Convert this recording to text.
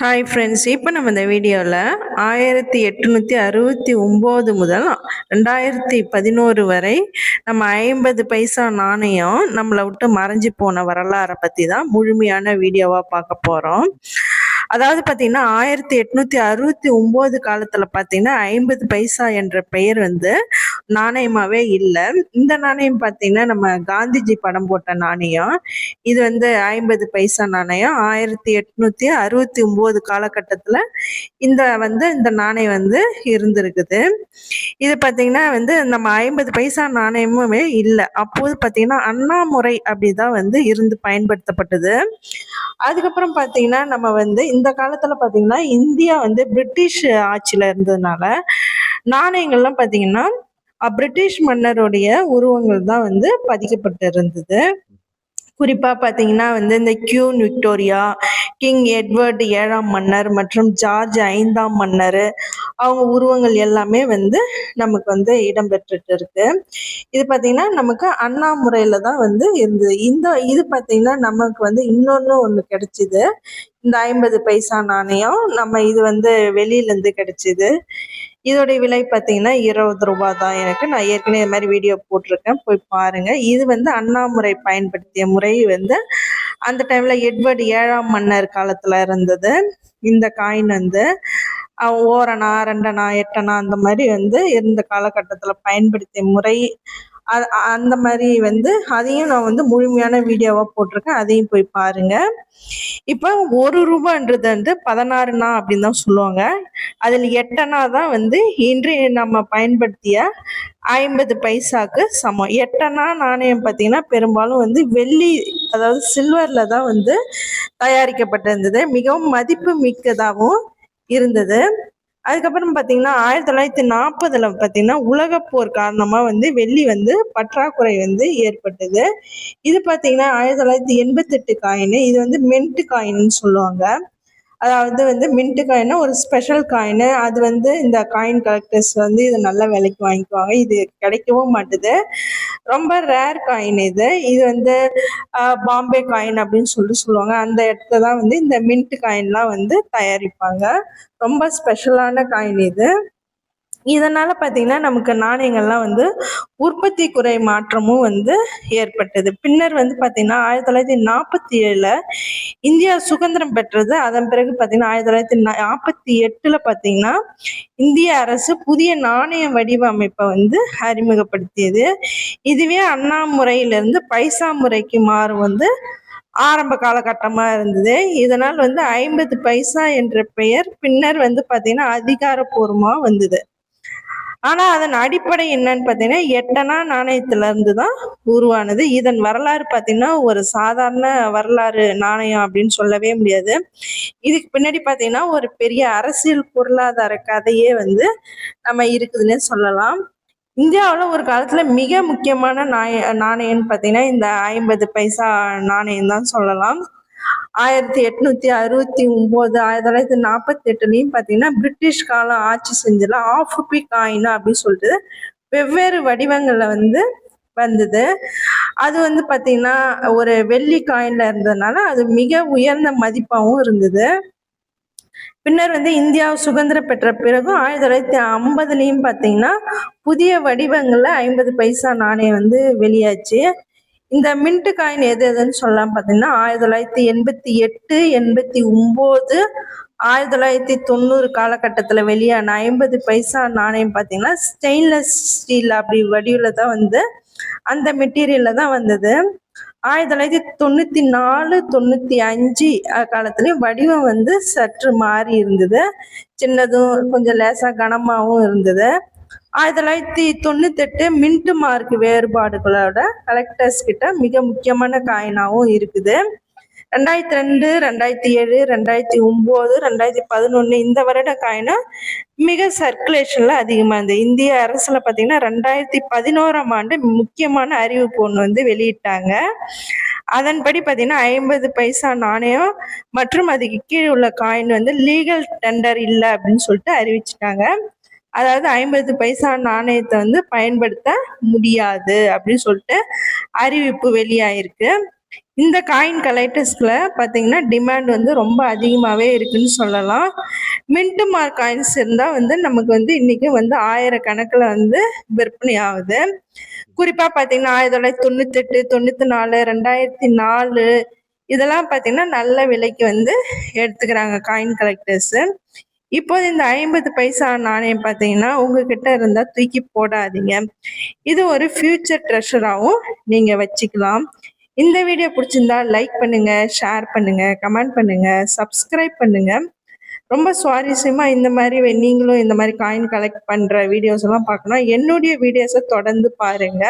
Hi friends, இப்போ நம்ம இந்த வீடியோவில் 1869 முதல் 2011 வரை நம்ம 50 பைசா நாணயம் நம்மளை விட்டு மறைஞ்சு போன வரலாறை பற்றி தான் முழுமையான வீடியோவாக பார்க்க போகிறோம். அதாவது பார்த்தீங்கன்னா 1869 காலத்தில் பார்த்தீங்கன்னா 50 பைசா என்ற பெயர் நாணயமாகவே இல்லை. இந்த நாணயம் பார்த்தீங்கன்னா நம்ம காந்திஜி படம் போட்ட நாணயம். இது 50 பைசா நாணயம் 1869 காலகட்டத்தில் இந்த நாணயம் இருந்திருக்குது. இது பார்த்தீங்கன்னா நம்ம 50 பைசா நாணயமுமே இல்லை. அப்போது பார்த்தீங்கன்னா அண்ணாமுறை அப்படிதான் இருந்து பயன்படுத்தப்பட்டது. அதுக்கப்புறம் பார்த்தீங்கன்னா நம்ம இந்த காலத்துல பார்த்தீங்கன்னா இந்தியா பிரிட்டிஷ் ஆட்சியில இருந்ததுனால நாணயங்கள்லாம் பார்த்தீங்கன்னா பிரிட்டிஷ் மன்னருடைய உருவங்கள் தான் பதிக்கப்பட்டு இருந்தது. குறிப்பா பார்த்தீங்கன்னா இந்த கியூன் விக்டோரியா, கிங் எட்வர்டு 7ஆம் மன்னர் மற்றும் ஜார்ஜ் 5ஆம் மன்னர் அவங்க உருவங்கள் எல்லாமே நமக்கு இடம்பெற்றுட்டு இருக்கு. இது பார்த்தீங்கன்னா நமக்கு அண்ணாமுறையில தான் இருந்தது. இது பார்த்தீங்கன்னா நமக்கு இன்னொன்னு ஒன்று கிடைச்சிது. இந்த 50 பைசா நாணயம் நம்ம இது வெளியிலேருந்து கிடைச்சிது. இதோடைய விலை பார்த்தீங்கன்னா 20 ரூபாய் தான். நான் ஏற்கனவே இது மாதிரி வீடியோ போட்டிருக்கேன், போய் பாருங்க. இது அண்ணாமுறை பயன்படுத்திய முறை அந்த டைம்ல எட்வர்டு 7ஆம் மன்னர் காலத்துல இருந்தது. இந்த காயின் ஓரணா, 2அணா, 8அணா அந்த மாதிரி இருந்த காலகட்டத்துல பயன்படுத்திய முறை அந்த மாதிரி அதையும் நான் முழுமையான வீடியோவா போட்டிருக்கேன், அதையும் போய் பாருங்க. இப்ப 1 ரூபான்றது 16 அப்படின்னு தான் சொல்லுவாங்க. அதில் 8அணா தான் இன்று நம்ம பயன்படுத்திய 50 பைசாக்கு சமம். 8அணா நாணயம் பார்த்தீங்கன்னா பெரும்பாலும் வெள்ளி, அதாவது சில்வர்ல தான் தயாரிக்கப்பட்டிருந்தது. மிகவும் மதிப்பு மிக்கதாகவும் இருந்தது. அதுக்கப்புறம் பார்த்தீங்கன்னா 1940 பார்த்தீங்கன்னா உலகப்போர் காரணமா வெள்ளி பற்றாக்குறை ஏற்பட்டது. இது பார்த்தீங்கன்னா 1988 காயின். இது மின்ட் காயின்னு சொல்லுவாங்க. அதாவது மின்ட் காயின்னா ஒரு ஸ்பெஷல் காயின். அது இந்த காயின் கலெக்டர்ஸ் இதை நல்ல விலைக்கு வாங்கிக்குவாங்க. இது கிடைக்கவும் மாட்டுது, ரொம்ப ரேர் காயின். இது பாம்பே காயின் அப்படின்னு சொல்லுவாங்க. அந்த இடத்துல தான் இந்த மின்ட் காயின்லாம் தயாரிப்பாங்க. ரொம்ப ஸ்பெஷலான காயின் இது. இதனால பார்த்தீங்கன்னா நமக்கு நாணயங்கள்லாம் உற்பத்தி குறை மாற்றமும் ஏற்பட்டது. பின்னர் பார்த்தீங்கன்னா 1947 இந்தியா சுதந்திரம் பெற்றது. அதன் பிறகு பார்த்தீங்கன்னா 1948 பார்த்தீங்கன்னா இந்திய அரசு புதிய நாணய வடிவமைப்பை அறிமுகப்படுத்தியது. இதுவே அண்ணா முறையிலிருந்து பைசா முறைக்கு மாறும் ஆரம்ப காலகட்டமா இருந்தது. இதனால் 50 பைசா என்ற பெயர் பின்னர் பார்த்தீங்கன்னா அதிகாரப்பூர்வமா வந்தது. ஆனா அதன் அடிப்படை என்னன்னு பார்த்தீங்கன்னா 8அணா நாணயத்துல இருந்து தான் உருவானது. இதன் வரலாறு பார்த்தீங்கன்னா ஒரு சாதாரண வரலாறு நாணயம் அப்படின்னு சொல்லவே முடியாது. இதுக்கு பின்னாடி பார்த்தீங்கன்னா ஒரு பெரிய அரசியல் பொருளாதார கதையே நம்ம இருக்குதுன்னே சொல்லலாம். இந்தியாவில் ஒரு காலத்துல மிக முக்கியமான நாணயம்னு பார்த்தீங்கன்னா இந்த 50 பைசா நாணயம் தான் சொல்லலாம். 1869 1948 பார்த்தீங்கன்னா பிரிட்டிஷ் காலம் ஆட்சி செஞ்சல ஆஃப் ருபி காயின் அப்படின்னு சொல்லிட்டு வெவ்வேறு வடிவங்கள்ல வந்தது. அது பார்த்தீங்கன்னா ஒரு வெள்ளி காயின்ல இருந்ததுனால அது மிக உயர்ந்த மதிப்பாகவும் இருந்தது. பின்னர் இந்தியா சுதந்திரம் பெற்ற பிறகு 1950 பார்த்தீங்கன்னா புதிய வடிவங்கள்ல 50 பைசா நாணயம் வெளியாச்சு. இந்த மின்ட் காயின் எதுன்னு சொல்லலாம் பார்த்தீங்கன்னா 1988, 89, 1990 காலகட்டத்தில் வெளியான 50 பைசா நாணயம் பார்த்தீங்கன்னா ஸ்டெயின்லெஸ் ஸ்டீல் அப்படி வடிவில் தான் அந்த மெட்டீரியல்ல தான் வந்தது. 1994, 95 காலத்துலயும் வடிவம் சற்று மாறி இருந்தது. சின்னதும் கொஞ்சம் லேசா கனமாகவும் இருந்தது. 1998 மின்ட் மார்க் வேறுபாடுகளோட கலெக்டர்ஸ் கிட்ட மிக முக்கியமான காயினாகவும் இருக்குது. 2002, 2007, 2009, 2011 இந்த வருட காயினா மிக சர்க்குலேஷன்ல அதிகமா இருந்தது. இந்திய அரசுல பார்த்தீங்கன்னா 2011ஆம் ஆண்டு முக்கியமான அறிவிப்பு ஒன்று வெளியிட்டாங்க. அதன்படி பார்த்தீங்கன்னா 50 பைசா நாணயம் மற்றும் அதுக்கு கீழே உள்ள காயின் லீகல் டெண்டர் இல்லை அப்படின்னு சொல்லிட்டு அறிவிச்சிட்டாங்க. அதாவது 50 பைசா நாணயத்தை பயன்படுத்த முடியாது அப்படின்னு சொல்லிட்டு அறிவிப்பு வெளியாயிருக்கு. இந்த காயின் கலெக்டர்ஸ்ல பார்த்தீங்கன்னா டிமாண்ட் வந்து ரொம்ப அதிகமாகவே இருக்குன்னு சொல்லலாம். மின்ட் மார்க் காயின்ஸ் இருந்தால் வந்து நமக்கு வந்து இன்னைக்கு வந்து 1000 கணக்கில் வந்து விற்பனை ஆகுது. குறிப்பாக பார்த்தீங்கன்னா 1998, 94, 2004 இதெல்லாம் பார்த்தீங்கன்னா நல்ல விலைக்கு வந்து எடுத்துக்கிறாங்க காயின் கலெக்டர்ஸு. இப்போது இந்த 50 பைசா நாணயம் பார்த்தீங்கன்னா உங்ககிட்ட இருந்தால் தூக்கி போடாதீங்க. இது ஒரு ஃபியூச்சர் ட்ரெஷராகவும் நீங்கள் வச்சுக்கலாம். இந்த வீடியோ பிடிச்சிருந்தா லைக் பண்ணுங்க, ஷேர் பண்ணுங்க, கமெண்ட் பண்ணுங்க, சப்ஸ்கிரைப் பண்ணுங்க. ரொம்ப சுவாரஸ்யமா இந்த மாதிரி நீங்களும் இந்த மாதிரி காயின் கலெக்ட் பண்ற வீடியோஸ் எல்லாம் பார்க்கணும். என்னுடைய வீடியோஸை தொடர்ந்து பாருங்க.